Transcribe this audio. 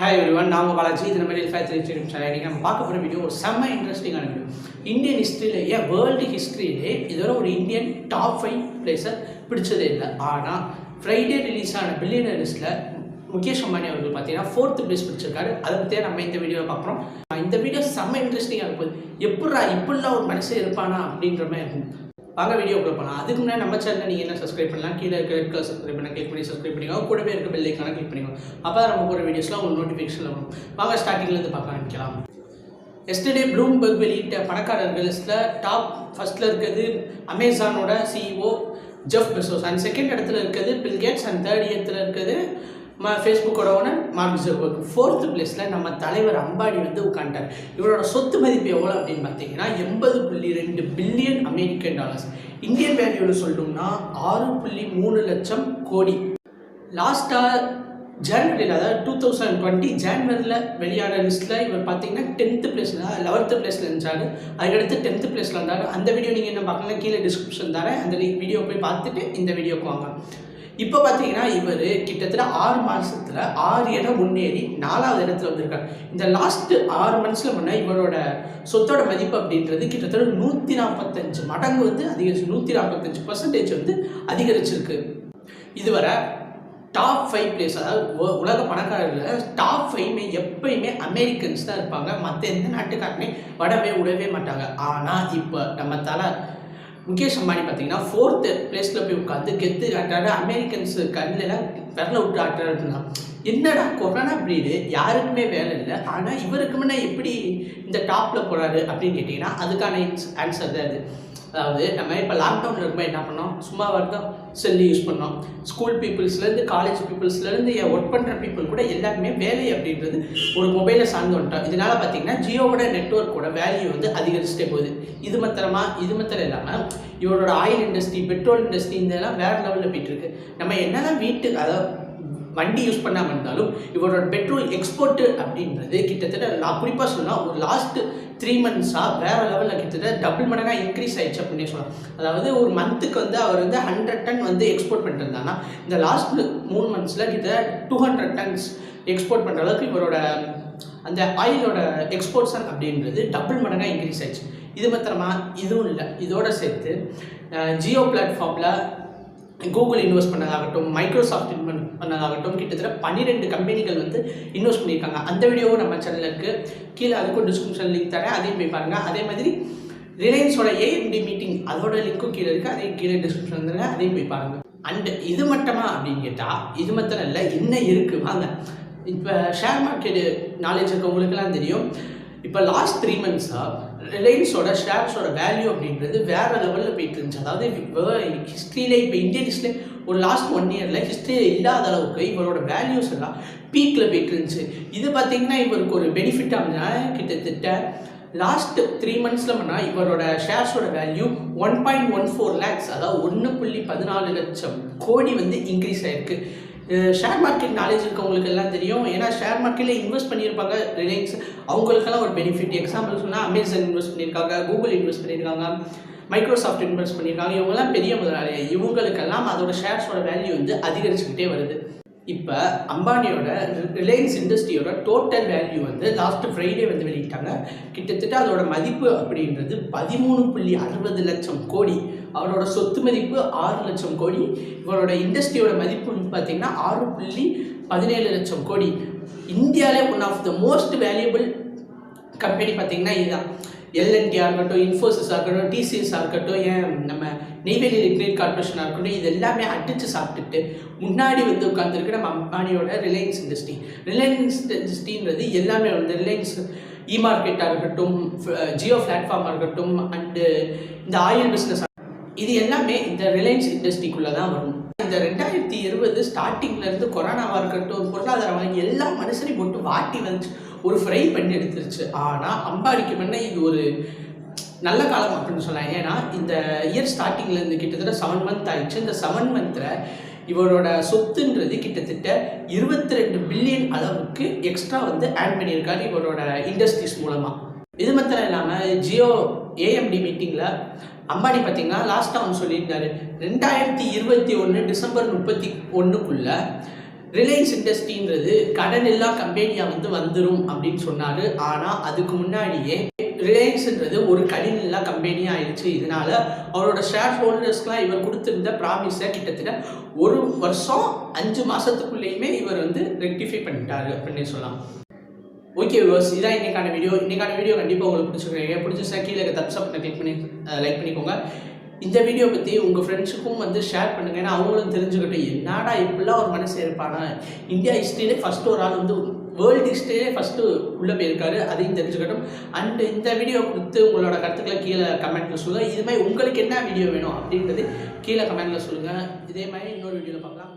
Hi everyone, now Balaji, this is my Richest Person. We will talk about a video, some interesting video. Indian history, yeah, world history, this is an Indian top 5 places. But Friday release on Billionaires Mukesh Ambani Become 4th place. That's why we this video. This video is some interesting. வாங்க வீடியோக்குள்ள போலாம். அதுக்கு முன்னாடி நம்ம சேனலை நீங்க என்ன subscribe பண்ணலாம், கீழ இருக்க ரெட் கலர் சப்ஸ்கிரைப் பண்ண கிளிக் பண்ணி சப்ஸ்கிரைப் பண்ணிக்கோங்க. கூடவே இருக்க பெல் ஐகானை கிளிக் பண்ணிக்கோங்க. அப்பதான் நம்ம போற வீடியோஸ்லாம் உங்களுக்கு நோட்டிஃபிகேஷன்ல வரும். வாங்க ஸ்டார்டிங்ல இருந்து பார்க்க ஆரம்பிக்கலாம். எஸ்டர்டே ப்ளூம்பர்க் வெளியிட்ட பணக்காரர்கள் லிஸ்ட்ல டாப் ஃபர்ஸ்ட்ல இருக்குது அமேசானோட CEO Jeff Bezos, and second இடத்துல இருக்குது பில் கேட்ஸ், அண்ட் தேர்ட் இடத்துல இருக்குது ஃபேஸ்புக்கோட ஓனர் மார்க் ஜக்கர்பர்க். 4th பிளேஸில் நம்ம தலைவர் அம்பானி வந்து உட்காந்துட்டார். இவரோட சொத்து மதிப்பு எவ்வளோ அப்படின்னு பார்த்தீங்கன்னா 80.2 பில்லியன் அமெரிக்கன் டாலர்ஸ். இந்தியன் வேல்யூவில் சொல்லணும்னா 6.3 லட்சம் கோடி. லாஸ்ட்டாக ஜனவரியில், அதாவது 2020 ஜனவரியில் வெளியான லிஸ்ட்டில் இவர் பார்த்தீங்கன்னா 10th பிளேஸில் 11th பிளேஸில் இருந்தார். அதுக்கடுத்து 10th பிளேஸில் இருந்தார். அந்த வீடியோ நீங்கள் என்ன பார்க்கலாம், கீழே டிஸ்கிரிப்ஷன் தரேன், அந்த வீடியோ போய் பார்த்துட்டு இந்த வீடியோக்கு வாங்க. இப்போ பார்த்தீங்கன்னா இவர் கிட்டத்தட்ட 6 மாதத்தில் 6 இடம் முன்னேறி 4வது இடத்துல வந்திருக்கார். இந்த லாஸ்ட் 6 மந்த்ஸில் முன்னே இவரோட சொத்தோட மதிப்பு அப்படின்றது கிட்டத்தட்ட 145 மடங்கு வந்து அதிகரிச்சு, 145% வந்து அதிகரிச்சிருக்கு. இதுவரை டாப் 5 பிளேஸ், அதாவது உலக பணக்காரர்கள் டாப் 5 எப்பயுமே அமெரிக்கன்ஸ் தான் இருப்பாங்க. மற்ற எந்த நாட்டுக்காரனே விடவே மாட்டாங்க. ஆனால் இப்போ நம்ம முகேஷ் அம்பானி பார்த்தீங்கன்னா 4th பிளேஸில் போய் உட்காந்து கெத்து காட்டுறாரு. அமெரிக்கன்ஸு கண்ணில் விரல விட்டு ஆட்டுறாருன்னா என்னடா கொரோனா ப்ரீடு, யாருக்குமே வேலை இல்லை, ஆனால் இவருக்கு முன்னே எப்படி இந்த டாப்பில் போகிறாரு அப்படின்னு கேட்டிங்கன்னா அதுக்கான ஆன்சர் தான் அது. அதாவது நம்ம இப்போ லாக்டவுனில் இருக்கும்போது என்ன பண்ணோம், சும்மா வருதோம் செல்லு யூஸ் பண்ணோம். ஸ்கூல் பீப்புள்ஸ்லேருந்து காலேஜ் பீப்புள்ஸ்லேருந்து ஒர்க் பண்ணுற பீப்புள் கூட எல்லாருமே வேலை அப்படின்றது ஒரு மொபைலில் சார்ந்து வந்துட்டோம். இதனால் பார்த்தீங்கன்னா ஜியோவோட நெட்ஒர்க்கோட வேல்யூ வந்து அதிகரிச்சுட்டே போகுது. இது மாத்திரம் இல்லாமல் இவரோட ஆயில் இண்டஸ்ட்ரி, பெட்ரோல் இண்டஸ்ட்ரி இதெல்லாம் வேறு லெவலில் போயிட்டு இருக்கு. நம்ம என்னதான் வீட்டுக்கு, அதாவது வண்டி யூஸ் பண்ணாமல் இருந்தாலும் இவரோட பெட்ரோல் எக்ஸ்போர்ட்டு அப்படின்றது கிட்டத்தட்ட நான் குறிப்பாக சொன்னால் ஒரு லாஸ்ட்டு 3 மந்த்ஸாக வேறு லெவலில் கிட்டத்தட்ட டபுள் மடங்காக இன்க்ரீஸ் ஆகிடுச்சு அப்படின்னே சொல்லலாம். அதாவது ஒரு மந்த்துக்கு வந்து அவர் வந்து 100 டன் வந்து எக்ஸ்போர்ட் பண்ணிட்டு இருந்தாங்கன்னா இந்த லாஸ்ட் 3 மந்த்ஸில் கிட்டத்தட்ட 200 டன்ஸ் எக்ஸ்போர்ட் பண்ணுற அளவுக்கு இவரோட அந்த ஆயிலோட எக்ஸ்போர்ட்ஸன் அப்படின்றது டபுள் மடங்காக இன்க்ரீஸ் ஆகிடுச்சு. இது மாத்திரமா இதுவும் இல்லை, இதோட சேர்த்து ஜியோ பிளாட்ஃபார்மில் கூகுள் இன்வெஸ்ட் பண்ணதாகட்டும், மைக்ரோசாஃப்ட் இன்வெஸ்ட் பண்ணதாகட்டும், கிட்டத்தட்ட 12 கம்பெனிகள் வந்து இன்வெஸ்ட் பண்ணியிருக்காங்க. அந்த வீடியோவும் நம்ம சேனலுக்கு கீழே அதுக்கும் டிஸ்கிரிப்ஷன் லிங்க் தரேன், அதையும் போய் பாருங்கள். அதே மாதிரி ரிலையன்ஸோட AMD மீட்டிங் அதோட லிங்க்கும் கீழே இருக்குது, அதையும் கீழே டிஸ்கிரிப்ஷன் தரேன், அதையும் போய் பாருங்கள். அண்ட் இது மட்டுமா அப்படின்னு கேட்டால் இது மட்டும் இல்லை, என்ன இருக்குது வாங்க. இப்போ ஷேர் மார்க்கெட்டு நாலேஜ் இருக்கவங்களுக்கெல்லாம் தெரியும். இப்போ லாஸ்ட் 3 மந்த்ஸாக ரிலையன்ஸோட ஷேர்ஸோட வேல்யூ அப்படின்றது வேறு லெவலில் போயிட்டு இருந்துச்சு. அதாவது ஹிஸ்ட்ரியிலே இப்போ இந்தியன் ஹிஸ்ட்ரியிலே ஒரு லாஸ்ட் 1 இயரில் ஹிஸ்ட்ரியில் இல்லாத அளவுக்கு இவரோட வேல்யூஸ் எல்லாம் பீக்கில் போயிட்டு இருந்துச்சு. இது பார்த்திங்கன்னா இவருக்கு ஒரு பெனிஃபிட் ஆகுதுன்னா கிட்டத்தட்ட லாஸ்ட் 3 மந்த்ஸில் பண்ணால் இவரோட ஷேர்ஸோட வேல்யூ 1.14 lakhs, அதாவது 1.14 லட்சம் கோடி வந்து இன்க்ரீஸ் ஆகிருக்கு. ஷேர் மார்க்கெட் நாலேஜ் இருக்கவங்களுக்கு எல்லாம் தெரியும். ஏன்னா ஷேர் மார்க்கெட்டில் இன்வெஸ்ட் பண்ணியிருப்பாங்க ரிலையன்ஸ், அவங்களுக்கெல்லாம் ஒரு பெனிஃபிட். எக்ஸாம்பிள் சொன்னால் அமேசான் இன்வெஸ்ட் பண்ணியிருக்காங்க, கூகுள் இன்வெஸ்ட் பண்ணியிருக்காங்க, மைக்ரோசாஃப்ட் இன்வெஸ்ட் பண்ணியிருக்காங்க. இவங்கெல்லாம் பெரிய முதலாளி, இவங்களுக்கெல்லாம் அதோட ஷேர்ஸோட வேல்யூ வந்து அதிகரிச்சுக்கிட்டே வருது. இப்போ அம்பானியோட ரிலையன்ஸ் இண்டஸ்ட்ரியோட டோட்டல் வேல்யூ வந்து லாஸ்ட் ஃப்ரைடே வந்து வெளியிட்டாங்க. கிட்டத்தட்ட அதோட மதிப்பு அப்படின்றது 13.60 லட்சம் கோடி. அவரோட சொத்து மதிப்பு 6 லட்சம் கோடி. இவரோட இண்டஸ்ட்ரியோட மதிப்பு வந்து பார்த்திங்கன்னா 6.17 லட்சம் கோடி. இந்தியாவிலே one of the most valuable company பார்த்திங்கன்னா இதுதான். LNT இருக்கட்டும், இன்ஃபோசிஸ் இருக்கட்டும், TCS இருக்கட்டும், ஏன் நம்ம நெய்வேலி லிக்விட் கார்பரேஷனாக இருக்கட்டும், இது எல்லாமே அடித்து சாப்பிட்டுட்டு முன்னாடி வந்து உட்காந்துருக்கு நம்ம அம்பானியோட ரிலையன்ஸ் இண்டஸ்ட்ரி. ரிலையன்ஸ் இண்டஸ்ட்ரின்றது எல்லாமே வந்து ரிலையன்ஸ் மார்க்கெட்டாக இருக்கட்டும், ஜியோ பிளாட்ஃபார்மாக இருக்கட்டும், அண்டு இந்த ஆயில் பிஸ்னஸ், இது எல்லாமே இந்த ரிலையன்ஸ் இண்டஸ்ட்ரிக்குள்ளே தான் வரும். இந்த 2020 ஸ்டார்டிங்லேருந்து கொரோனாவாக இருக்கட்டும், பொருளாதாரம் எல்லா மனுஷனையும் போட்டு வாட்டி வந்துச்சு, ஒரு ஃப்ரை பண்ணி எடுத்துருச்சு. ஆனால் அம்பானிக்கு முன்னே இது ஒரு நல்ல காலம் அப்படின்னு சொல்லலாம். ஏன்னா இந்த இயர் ஸ்டார்டிங்லேருந்து கிட்டத்தட்ட 7 மந்த் ஆயிடுச்சு. இந்த 7 மந்தில் இவரோட சொத்துன்றது கிட்டத்தட்ட 22 பில்லியன் அளவுக்கு எக்ஸ்ட்ரா வந்து ஆட் பண்ணியிருக்காரு இவரோட இண்டஸ்ட்ரீஸ் மூலமாக. இது மாத்திரம் இல்லாமல் JIO AMD மீட்டிங்கில் அம்பானி பார்த்தீங்கன்னா லாஸ்ட்டாக அவங்க சொல்லியிருந்தாரு 2021 டிசம்பர் 31க்குள்ளே ரிலையன்ஸ் இண்டஸ்ட்ரின்றது கடன் இல்லா கம்பெனியாக வந்துடும் அப்படின்னு சொன்னார். ஆனால் அதுக்கு முன்னாடியே ரிலையன்ஸ்ன்றது ஒரு கடன் இல்லா கம்பெனியாக ஆயிடுச்சு. இதனால அவரோட ஷேர் ஹோல்டர்ஸ்க்குலாம் இவர் கொடுத்துருந்த ப்ராமிஸை கிட்டத்தட்ட 1 வருஷம் 5 மாதத்துக்குள்ளேயுமே இவர் ரெக்டிஃபை பண்ணிட்டாரு அப்படின்னு சொல்லலாம். ஓகே வியூவர்ஸ், இதான் இன்னைக்கான வீடியோ கண்டிப்பாக உங்களுக்கு பிடிச்சிருக்கீங்க. பிடிச்சிருந்தா கீழே தப்ஸ் அப் கிளிக் பண்ணி லைக் பண்ணிக்கோங்க. இந்த வீடியோ பற்றி உங்கள் ஃப்ரெண்ட்ஸுக்கும் ஷேர் பண்ணுங்கள். ஏன்னா அவங்களும் தெரிஞ்சுக்கிட்டு என்னடா இப்படிலாம் ஒரு மனுஷன் இருப்பானா, இந்தியா ஹிஸ்ட்ரியிலே ஃபஸ்ட்டு ஒரு ஆள் வேர்ல்டு ஹிஸ்ட்ரியிலே ஃபஸ்ட்டு உள்ளே போயிருக்காரு, அதையும் தெரிஞ்சுக்கட்டும். அண்ட் இந்த வீடியோ கொடுத்து உங்களோட கருத்துக்களை கீழே கமெண்ட்டில் சொல்லுங்கள். இது மாதிரி உங்களுக்கு என்ன வீடியோ வேணும் அப்படின்றது கீழே கமெண்ட்டில் சொல்லுங்கள். இதே மாதிரி இன்னொரு வீடியோவில் பார்க்கலாம்.